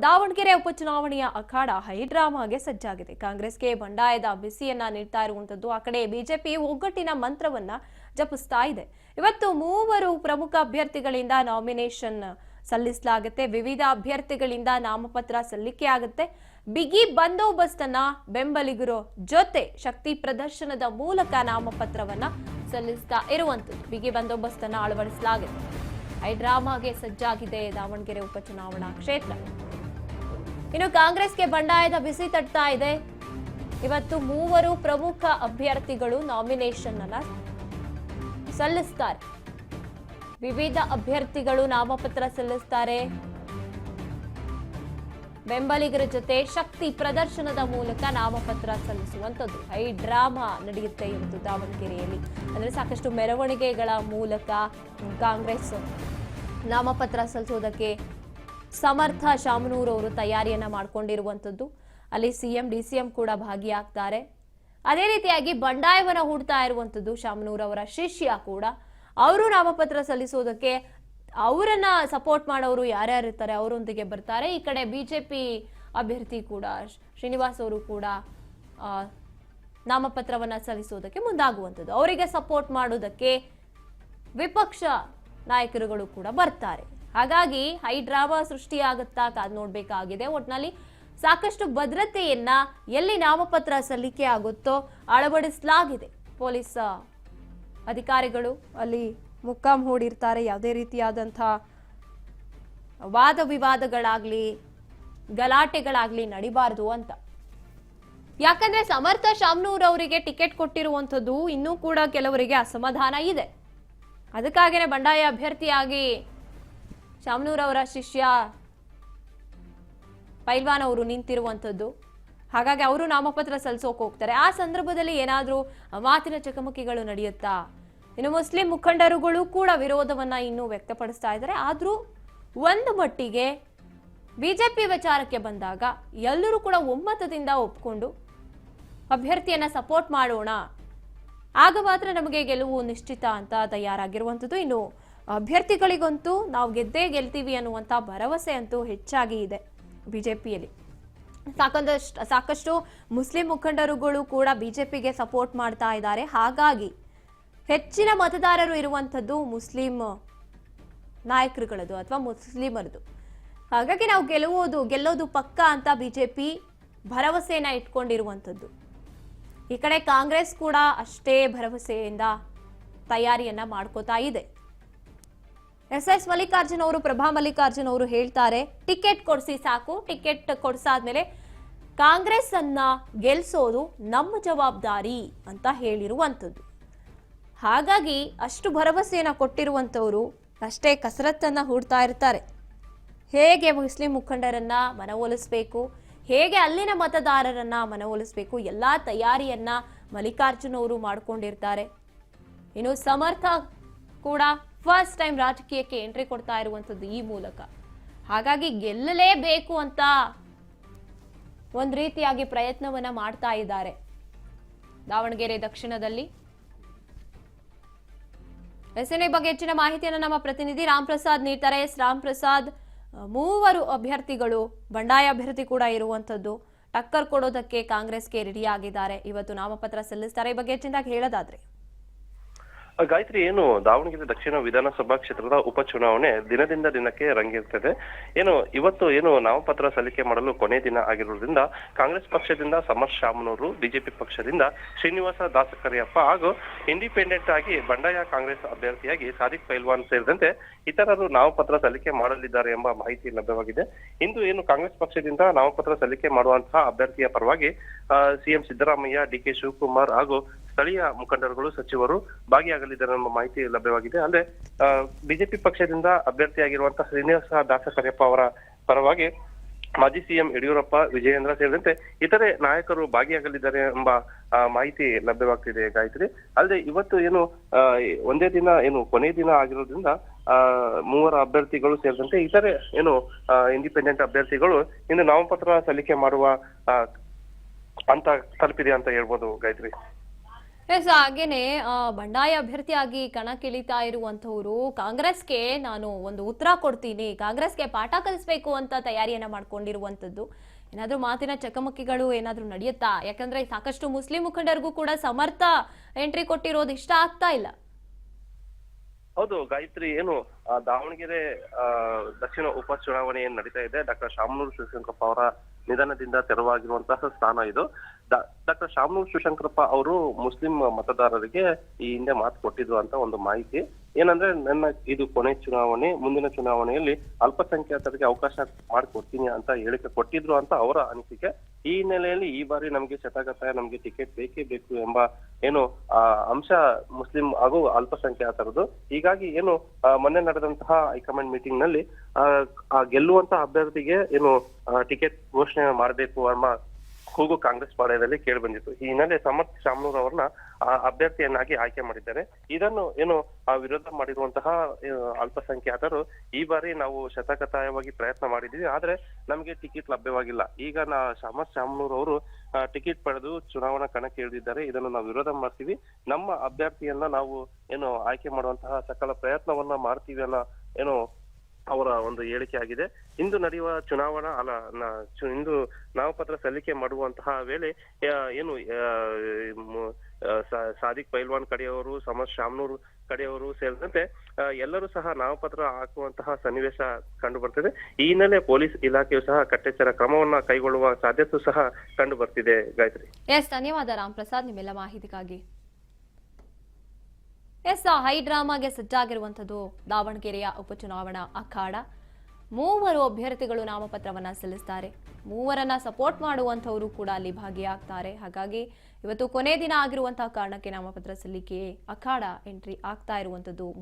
ದಾವಣಗೆರೆ ಉಪಚುನಾವಣೆಯ ಅಖಾಡ ಹೈಡ್ರಾಮಾಗೆ ಸಜ್ಜಾಗಿದೆ. ಕಾಂಗ್ರೆಸ್ಗೆ ಬಂಡಾಯದ ಬಿಸಿಯನ್ನ ನೀಡ್ತಾ ಇರುವಂತದ್ದು. ಆ ಕಡೆ ಬಿಜೆಪಿ ಒಗ್ಗಟ್ಟಿನ ಮಂತ್ರವನ್ನ ಜಪಿಸ್ತಾ ಇದೆ. ಇವತ್ತು ಮೂವರು ಪ್ರಮುಖ ಅಭ್ಯರ್ಥಿಗಳಿಂದ ನಾಮಿನೇಷನ್ ಸಲ್ಲಿಸಲಾಗುತ್ತೆ. ವಿವಿಧ ಅಭ್ಯರ್ಥಿಗಳಿಂದ ನಾಮಪತ್ರ ಸಲ್ಲಿಕೆ ಆಗುತ್ತೆ. ಬಿಗಿ ಬಂದೋಬಸ್ತ್ ಅನ್ನ ಬೆಂಬಲಿಗರು ಜೊತೆ ಶಕ್ತಿ ಪ್ರದರ್ಶನದ ಮೂಲಕ ನಾಮಪತ್ರವನ್ನ ಸಲ್ಲಿಸ್ತಾ ಇರುವಂತದ್ದು. ಬಿಗಿ ಬಂದೋಬಸ್ತ್ ಅನ್ನ ಅಳವಡಿಸಲಾಗಿದೆ. ಹೈಡ್ರಾಮಾಗೆ ಸಜ್ಜಾಗಿದೆ ದಾವಣಗೆರೆ ಉಪಚುನಾವಣಾ ಕ್ಷೇತ್ರ. ಇನ್ನು ಕಾಂಗ್ರೆಸ್ಗೆ ಬಂಡಾಯದ ಬಿಸಿ ತಟ್ತಾ ಇದೆ. ಇವತ್ತು ಮೂವರು ಪ್ರಮುಖ ಅಭ್ಯರ್ಥಿಗಳು ನಾಮಿನೇಷನ್ ಅನ್ನ ಸಲ್ಲಿಸ್ತಾರೆ. ವಿವಿಧ ಅಭ್ಯರ್ಥಿಗಳು ನಾಮಪತ್ರ ಸಲ್ಲಿಸ್ತಾರೆ. ಬೆಂಬಲಿಗರ ಜೊತೆ ಶಕ್ತಿ ಪ್ರದರ್ಶನದ ಮೂಲಕ ನಾಮಪತ್ರ ಸಲ್ಲಿಸುವಂತದ್ದು. ಹೈಡ್ರಾಮಾ ನಡೆಯುತ್ತೆ ಇವತ್ತು ದಾವಣಗೆರೆಯಲ್ಲಿ. ಅಂದ್ರೆ ಸಾಕಷ್ಟು ಮೆರವಣಿಗೆಗಳ ಮೂಲಕ ಕಾಂಗ್ರೆಸ್ ನಾಮಪತ್ರ ಸಲ್ಲಿಸುವುದಕ್ಕೆ ಸಮರ್ಥ ಶಾಮನೂರ್ ಅವರು ತಯಾರಿಯನ್ನ ಮಾಡಿಕೊಂಡಿರುವಂತದ್ದು. ಅಲ್ಲಿ ಸಿಎಂ ಡಿಸಿಎಂ ಕೂಡ ಭಾಗಿಯಾಗ್ತಾರೆ. ಅದೇ ರೀತಿಯಾಗಿ ಬಂಡಾಯವನ್ನ ಹೂಡ್ತಾ ಇರುವಂತದ್ದು ಶಾಮನೂರ್ ಅವರ ಶಿಷ್ಯ ಕೂಡ. ಅವರು ನಾಮಪತ್ರ ಸಲ್ಲಿಸುವುದಕ್ಕೆ ಅವರನ್ನ ಸಪೋರ್ಟ್ ಮಾಡೋರು ಯಾರ್ಯಾರು ಇರ್ತಾರೆ ಅವರೊಂದಿಗೆ ಬರ್ತಾರೆ. ಈ ಕಡೆ ಬಿಜೆಪಿ ಅಭ್ಯರ್ಥಿ ಕೂಡ ಶ್ರೀನಿವಾಸ್ ಅವರು ಕೂಡ ನಾಮಪತ್ರವನ್ನ ಸಲ್ಲಿಸುವುದಕ್ಕೆ ಮುಂದಾಗುವಂಥದ್ದು. ಅವರಿಗೆ ಸಪೋರ್ಟ್ ಮಾಡುವುದಕ್ಕೆ ವಿಪಕ್ಷ ನಾಯಕರುಗಳು ಕೂಡ ಬರ್ತಾರೆ. ಹಾಗಾಗಿ ಹೈಡ್ರಾಮಾ ಸೃಷ್ಟಿಯಾಗುತ್ತಾ ಕಾದ್ ನೋಡ್ಬೇಕಾಗಿದೆ. ಒಟ್ನಲ್ಲಿ ಸಾಕಷ್ಟು ಭದ್ರತೆಯನ್ನ ಎಲ್ಲಿ ನಾಮಪತ್ರ ಸಲ್ಲಿಕೆ ಆಗುತ್ತೋ ಅಳವಡಿಸಲಾಗಿದೆ. ಪೊಲೀಸ್ ಅಧಿಕಾರಿಗಳು ಅಲ್ಲಿ ಮುಕ್ಕಾಂ ಹೂಡಿರ್ತಾರೆ. ಯಾವುದೇ ರೀತಿಯಾದಂತಹ ವಾದ ವಿವಾದಗಳಾಗ್ಲಿ ಗಲಾಟೆಗಳಾಗ್ಲಿ ನಡಿಬಾರ್ದು ಅಂತ. ಯಾಕಂದ್ರೆ ಸಮರ್ಥ ಶಾಮನೂರ್ ಅವರಿಗೆ ಟಿಕೆಟ್ ಕೊಟ್ಟಿರುವಂಥದ್ದು ಇನ್ನೂ ಕೂಡ ಕೆಲವರಿಗೆ ಅಸಮಾಧಾನ ಇದೆ. ಅದಕ್ಕಾಗಿನೇ ಬಂಡಾಯ ಅಭ್ಯರ್ಥಿಯಾಗಿ ಶಾಮನೂರ್ ಅವರ ಶಿಷ್ಯ ಪೈಲ್ವಾನ್ ಅವರು ನಿಂತಿರುವಂಥದ್ದು. ಹಾಗಾಗಿ ಅವರು ನಾಮಪತ್ರ ಸಲ್ಲಿಸೋಕೆ ಹೋಗ್ತಾರೆ. ಆ ಸಂದರ್ಭದಲ್ಲಿ ಏನಾದ್ರೂ ಮಾತಿನ ಚಕಮಕಿಗಳು ನಡೆಯುತ್ತಾ? ಇನ್ನು ಮುಸ್ಲಿಂ ಮುಖಂಡರುಗಳು ಕೂಡ ವಿರೋಧವನ್ನ ಇನ್ನೂ ವ್ಯಕ್ತಪಡಿಸ್ತಾ ಇದ್ದಾರೆ. ಆದ್ರೂ ಒಂದು ಮಟ್ಟಿಗೆ ಬಿಜೆಪಿ ವಿಚಾರಕ್ಕೆ ಬಂದಾಗ ಎಲ್ಲರೂ ಕೂಡ ಒಮ್ಮತದಿಂದ ಒಪ್ಕೊಂಡು ಅಭ್ಯರ್ಥಿಯನ್ನ ಸಪೋರ್ಟ್ ಮಾಡೋಣ, ಆಗ ಮಾತ್ರ ನಮಗೆ ಗೆಲುವು ನಿಶ್ಚಿತ ಅಂತ ತಯಾರಾಗಿರುವಂಥದ್ದು. ಇನ್ನು ಅಭ್ಯರ್ಥಿಗಳಿಗಂತೂ ನಾವು ಗೆದ್ದೇ ಗೆಲ್ತೀವಿ ಅನ್ನುವಂಥ ಭರವಸೆ ಅಂತೂ ಹೆಚ್ಚಾಗಿ ಇದೆ ಬಿಜೆಪಿಯಲ್ಲಿ. ಸಾಕಷ್ಟು ಮುಸ್ಲಿಂ ಮುಖಂಡರುಗಳು ಕೂಡ ಬಿಜೆಪಿಗೆ ಸಪೋರ್ಟ್ ಮಾಡ್ತಾ ಇದ್ದಾರೆ. ಹಾಗಾಗಿ ಹೆಚ್ಚಿನ ಮತದಾರರು ಇರುವಂಥದ್ದು ಮುಸ್ಲಿಂ ನಾಯಕರುಗಳದು ಅಥವಾ ಮುಸ್ಲಿಮರದು. ಹಾಗಾಗಿ ನಾವು ಗೆಲ್ಲೋದು ಪಕ್ಕ ಅಂತ ಬಿಜೆಪಿ ಭರವಸೆಯನ್ನ ಇಟ್ಕೊಂಡಿರುವಂಥದ್ದು. ಈ ಕಡೆ ಕಾಂಗ್ರೆಸ್ ಕೂಡ ಅಷ್ಟೇ ಭರವಸೆಯಿಂದ ತಯಾರಿಯನ್ನ ಮಾಡ್ಕೋತಾ ಇದೆ. ಎಸ್ ಮಲ್ಲಿಕಾರ್ಜುನ್ ಅವರು, ಪ್ರಭಾ ಮಲ್ಲಿಕಾರ್ಜುನ್ ಅವರು ಹೇಳ್ತಾರೆ, ಟಿಕೆಟ್ ಕೊಡಿಸಿ ಸಾಕು, ಟಿಕೆಟ್ ಕೊಡಿಸಾದ್ಮೇಲೆ ಕಾಂಗ್ರೆಸ್ ಅನ್ನ ಗೆಲ್ಸೋದು ನಮ್ಮ ಜವಾಬ್ದಾರಿ ಅಂತ ಹೇಳಿರುವಂಥದ್ದು. ಹಾಗಾಗಿ ಅಷ್ಟು ಭರವಸೆಯನ್ನ ಕೊಟ್ಟಿರುವಂಥವರು ಅಷ್ಟೇ ಕಸರತ್ತನ್ನ ಹೂಡ್ತಾ ಇರ್ತಾರೆ. ಹೇಗೆ ಮುಸ್ಲಿಂ ಮುಖಂಡರನ್ನ ಮನವೊಲಿಸಬೇಕು, ಹೇಗೆ ಅಲ್ಲಿನ ಮತದಾರರನ್ನ ಮನವೊಲಿಸಬೇಕು, ಎಲ್ಲಾ ತಯಾರಿಯನ್ನ ಮಲ್ಲಿಕಾರ್ಜುನ್ ಅವರು ಮಾಡ್ಕೊಂಡಿರ್ತಾರೆ. ಇನ್ನು ಸಮರ್ಥ ಕೂಡ ಫಸ್ಟ್ ಟೈಮ್ ರಾಜಕೀಯಕ್ಕೆ ಎಂಟ್ರಿ ಕೊಡ್ತಾ ಇರುವಂಥದ್ದು ಈ ಮೂಲಕ. ಹಾಗಾಗಿ ಗೆಲ್ಲಲೇಬೇಕು ಅಂತ ಒಂದ್ ರೀತಿಯಾಗಿ ಪ್ರಯತ್ನವನ್ನ ಮಾಡ್ತಾ ಇದ್ದಾರೆ ದಾವಣಗೆರೆ ದಕ್ಷಿಣದಲ್ಲಿ. ಎಸ್ಎನ್ಎ ಬಗ್ಗೆ ಹೆಚ್ಚಿನ ಮಾಹಿತಿಯನ್ನು ನಮ್ಮ ಪ್ರತಿನಿಧಿ ರಾಮ್ ಪ್ರಸಾದ್ ನೀಡ್ತಾರೆ. ರಾಮ್ ಪ್ರಸಾದ್, ಮೂವರು ಅಭ್ಯರ್ಥಿಗಳು, ಬಂಡಾಯ ಅಭ್ಯರ್ಥಿ ಕೂಡ ಇರುವಂತದ್ದು, ಟಕ್ಕರ್ ಕೊಡೋದಕ್ಕೆ ಕಾಂಗ್ರೆಸ್ಗೆ ರೆಡಿ ಆಗಿದ್ದಾರೆ. ಇವತ್ತು ನಾಮಪತ್ರ ಸಲ್ಲಿಸ್ತಾರೆ. ಈ ಬಗ್ಗೆ ಹೆಚ್ಚಿನದಾಗಿ ಹೇಳೋದಾದ್ರೆ ಗಾಯತ್ರಿ, ಏನು ದಾವಣಗೆರೆ ದಕ್ಷಿಣ ವಿಧಾನಸಭಾ ಕ್ಷೇತ್ರದ ಉಪಚುನಾವಣೆ ದಿನದಿಂದ ದಿನಕ್ಕೆ ರಂಗೇರ್ತಿದೆ. ಇವತ್ತು ನಾಮಪತ್ರ ಸಲ್ಲಿಕೆ ಮಾಡಲು ಕೊನೆ ದಿನ ಆಗಿರುವುದರಿಂದ ಕಾಂಗ್ರೆಸ್ ಪಕ್ಷದಿಂದ ಸಮರ್ ಶಾಮನೂರು, ಬಿಜೆಪಿ ಪಕ್ಷದಿಂದ ಶ್ರೀನಿವಾಸ ದಾಸಕರಿಯಪ್ಪ ಹಾಗೂ ಇಂಡಿಪೆಂಡೆಂಟ್ ಆಗಿ ಬಂಡಾಯ ಕಾಂಗ್ರೆಸ್ ಅಭ್ಯರ್ಥಿಯಾಗಿ ಸಾದಿಕ್ ಪೈಲ್ವಾನ್ ಸೇರಿದಂತೆ ಇತರರು ನಾಮಪತ್ರ ಸಲ್ಲಿಕೆ ಮಾಡಲಿದ್ದಾರೆ ಎಂಬ ಮಾಹಿತಿ ಲಭ್ಯವಾಗಿದೆ. ಇಂದು ಕಾಂಗ್ರೆಸ್ ಪಕ್ಷದಿಂದ ನಾಮಪತ್ರ ಸಲ್ಲಿಕೆ ಮಾಡುವಂತಹ ಅಭ್ಯರ್ಥಿಯ ಪರವಾಗಿ ಸಿಎಂ ಸಿದ್ದರಾಮಯ್ಯ, ಡಿಕೆ ಶಿವಕುಮಾರ್ ಹಾಗೂ ಸ್ಥಳೀಯ ಮುಖಂಡರುಗಳು, ಸಚಿವರು ಭಾಗಿಯಾಗಲಿದ್ದಾರೆ ಎಂಬ ಮಾಹಿತಿ ಲಭ್ಯವಾಗಿದೆ. ಅಲ್ಲದೆ ಬಿಜೆಪಿ ಪಕ್ಷದಿಂದ ಅಭ್ಯರ್ಥಿಯಾಗಿರುವಂತಹ ಶ್ರೀನಿವಾಸ ದಾಸಕರಿಯಪ್ಪ ಅವರ ಪರವಾಗಿ ಮಾಜಿ ಸಿಎಂ ಯಡಿಯೂರಪ್ಪ, ವಿಜಯೇಂದ್ರ ಸೇರಿದಂತೆ ಇತರೆ ನಾಯಕರು ಭಾಗಿಯಾಗಲಿದ್ದಾರೆ ಎಂಬ ಮಾಹಿತಿ ಲಭ್ಯವಾಗ್ತಿದೆ ಗಾಯತ್ರಿ. ಅಲ್ಲದೆ ಇವತ್ತು ಒಂದೇ ದಿನ ಕೊನೆ ದಿನ ಆಗಿರೋದ್ರಿಂದ ಮೂವರ ಅಭ್ಯರ್ಥಿಗಳು ಸೇರಿದಂತೆ ಇತರೆ ಇಂಡಿಪೆಂಡೆಂಟ್ ಅಭ್ಯರ್ಥಿಗಳು ಇನ್ನು ನಾಮಪತ್ರ ಸಲ್ಲಿಕೆ ಮಾಡುವ ಅಂತ ತಲುಪಿದೆ ಅಂತ ಹೇಳ್ಬೋದು ಗಾಯತ್ರಿ. ಎಸ್ ಹಾಗೇನೆ ಬಂಡಾಯ ಅಭ್ಯರ್ಥಿಯಾಗಿ ಕಣಕ್ಕಿಳಿತಾ ಇರುವಂತವರು ಕಾಂಗ್ರೆಸ್ಗೆ ನಾನು ಒಂದು ಉತ್ತರ ಕೊಡ್ತೀನಿ, ಕಾಂಗ್ರೆಸ್ಗೆ ಪಾಠ ಕಲಿಸ್ಬೇಕು ಅಂತ ತಯಾರಿಯನ್ನ ಮಾಡ್ಕೊಂಡಿರುವಂತದ್ದು ಏನಾದ್ರೂ ಮಾತಿನ ಚಕಮಕಿಗಳು ಏನಾದ್ರೂ ನಡೆಯುತ್ತಾ? ಯಾಕಂದ್ರೆ ಸಾಕಷ್ಟು ಮುಸ್ಲಿಂ ಮುಖಂಡರಿಗೂ ಕೂಡ ಸಮರ್ಥ ಎಂಟ್ರಿ ಕೊಟ್ಟಿರೋದು ಇಷ್ಟ ಆಗ್ತಾ ಇಲ್ಲ. ಹೌದು ಗಾಯತ್ರಿ, ಏನು ದಾವಣಗೆರೆ ದಕ್ಷಿಣ ಉಪಚುನಾವಣೆ ಏನ್ ನಡೀತಾ ಇದೆ, ಡಾಕ್ಟರ್ ಶಾಮನೂರು ಶಿವಶಂಕರಪ್ಪ ಅವರ ನಿಧನದಿಂದ ತೆರವಾಗಿರುವಂತಹ ಸ್ಥಾನ ಇದು. ಡಾಕ್ಟರ್ ಶಾಮನೂರು ಶಿವಶಂಕರಪ್ಪ ಅವರು ಮುಸ್ಲಿಂ ಮತದಾರರಿಗೆ ಈ ಹಿಂದೆ ಮಾತು ಕೊಟ್ಟಿದ್ರು ಅಂತ ಒಂದು ಮಾಹಿತಿ. ಏನಂದ್ರೆ ನನ್ನ ಇದು ಕೊನೆ ಚುನಾವಣೆ, ಮುಂದಿನ ಚುನಾವಣೆಯಲ್ಲಿ ಅಲ್ಪಸಂಖ್ಯಾತರಿಗೆ ಅವಕಾಶ ಮಾಡಿಕೊಡ್ತೀನಿ ಅಂತ ಹೇಳಿಕೆ ಕೊಟ್ಟಿದ್ರು ಅಂತ ಅವರ ಅನಿಸಿಕೆ. ಈ ಹಿನ್ನೆಲೆಯಲ್ಲಿ ಈ ಬಾರಿ ನಮ್ಗೆ ಶತಗತಾಯ ನಮ್ಗೆ ಟಿಕೆಟ್ ಬೇಕೇ ಬೇಕು ಎಂಬ ಏನು ಅಂಶ ಮುಸ್ಲಿಂ ಹಾಗೂ ಅಲ್ಪಸಂಖ್ಯಾತರದು. ಹೀಗಾಗಿ ಏನು ಮೊನ್ನೆ ನಡೆದಂತಹ ಹೈಕಮಾಂಡ್ ಮೀಟಿಂಗ್ ನಲ್ಲಿ ಗೆಲ್ಲುವಂತಹ ಅಭ್ಯರ್ಥಿಗೆ ಏನು ಟಿಕೆಟ್ ಘೋಷಣೆ ಮಾಡಬೇಕು ಎಂಬ ಕೂಗು ಕಾಂಗ್ರೆಸ್ ಪಾಳ್ಯದಲ್ಲಿ ಕೇಳಿ ಬಂದಿತ್ತು. ಈ ಹಿನ್ನೆಲೆ ಸಮರ್ಥ ಶಾಮನೂರ್ ಅವರನ್ನ ಅಭ್ಯರ್ಥಿಯನ್ನಾಗಿ ಆಯ್ಕೆ ಮಾಡಿದ್ದಾರೆ. ಇದನ್ನು ಏನು ವಿರೋಧ ಮಾಡಿರುವಂತಹ ಅಲ್ಪಸಂಖ್ಯಾತರು ಈ ಬಾರಿ ನಾವು ಶತಕತಾಯವಾಗಿ ಪ್ರಯತ್ನ ಮಾಡಿದೀವಿ, ಆದ್ರೆ ನಮ್ಗೆ ಟಿಕೆಟ್ ಲಭ್ಯವಾಗಿಲ್ಲ. ಈಗ ಸಮರ್ಥ ಶಾಮನೂರ್ ಅವರು ಟಿಕೆಟ್ ಪಡೆದು ಚುನಾವಣಾ ಕಣಕ್ಕೆ ಇಳಿದಿದ್ದಾರೆ. ಇದನ್ನು ನಾವು ವಿರೋಧ ಮಾಡ್ತೀವಿ, ನಮ್ಮ ಅಭ್ಯರ್ಥಿಯನ್ನ ನಾವು ಏನು ಆಯ್ಕೆ ಮಾಡುವಂತಹ ಸಕಲ ಪ್ರಯತ್ನವನ್ನ ಮಾಡ್ತೀವಿ ಅನ್ನೋ ಏನು ಅವರ ಒಂದು ಹೇಳಿಕೆ ಆಗಿದೆ. ಇಂದು ನಡೆಯುವ ಚುನಾವಣಾ ಇಂದು ನಾಮಪತ್ರ ಸಲ್ಲಿಕೆ ಮಾಡುವಂತಹ ವೇಳೆ ಏನು ಸಾದಿಕ್ ಪೈಲ್ವಾನ್ ಕಡೆಯವರು, ಸಮರ್ಥ ಶಾಮನೂರ್ ಕಡೆಯವರು ಸೇರಿದಂತೆ ಎಲ್ಲರೂ ಸಹ ನಾಮಪತ್ರ ಹಾಕುವಂತಹ ಸನ್ನಿವೇಶ ಕಂಡು ಬರ್ತಿದೆ. ಈ ಹಿನ್ನೆಲೆ ಪೊಲೀಸ್ ಇಲಾಖೆಯು ಸಹ ಕಟ್ಟೆಚ್ಚರ ಕ್ರಮವನ್ನ ಕೈಗೊಳ್ಳುವ ಸಾಧ್ಯತೆ ಸಹ ಕಂಡು ಬರ್ತಿದೆ. ಗಾಯತ್ರಿ. ಎಸ್, ಧನ್ಯವಾದ ರಾಮ್ ಪ್ರಸಾದ್ ನಿಮ್ಮೆಲ್ಲ ಮಾಹಿತಿಗಾಗಿ. ಎಸ್, ಹೈ ಡ್ರಾಮಾಗೆ ಸಜ್ಜಾಗಿರುವಂಥದ್ದು ದಾವಣಗೆರೆಯ ಉಪಚುನಾವಣಾ ಅಖಾಡ. 3 ಅಭ್ಯರ್ಥಿಗಳು ನಾಮಪತ್ರವನ್ನ ಸಲ್ಲಿಸ್ತಾರೆ. 3ರನ್ನ ಸಪೋರ್ಟ್ ಮಾಡುವಂಥವರು ಕೂಡ ಅಲ್ಲಿ ಭಾಗಿಯಾಗ್ತಾರೆ. ಹಾಗಾಗಿ ಇವತ್ತು ಕೊನೆ ದಿನ ಆಗಿರುವಂತಹ ಕಾರಣಕ್ಕೆ ನಾಮಪತ್ರ ಸಲ್ಲಿಕೆ ಅಖಾಡ ಎಂಟ್ರಿ ಆಗ್ತಾ ಇರುವಂಥದ್ದು.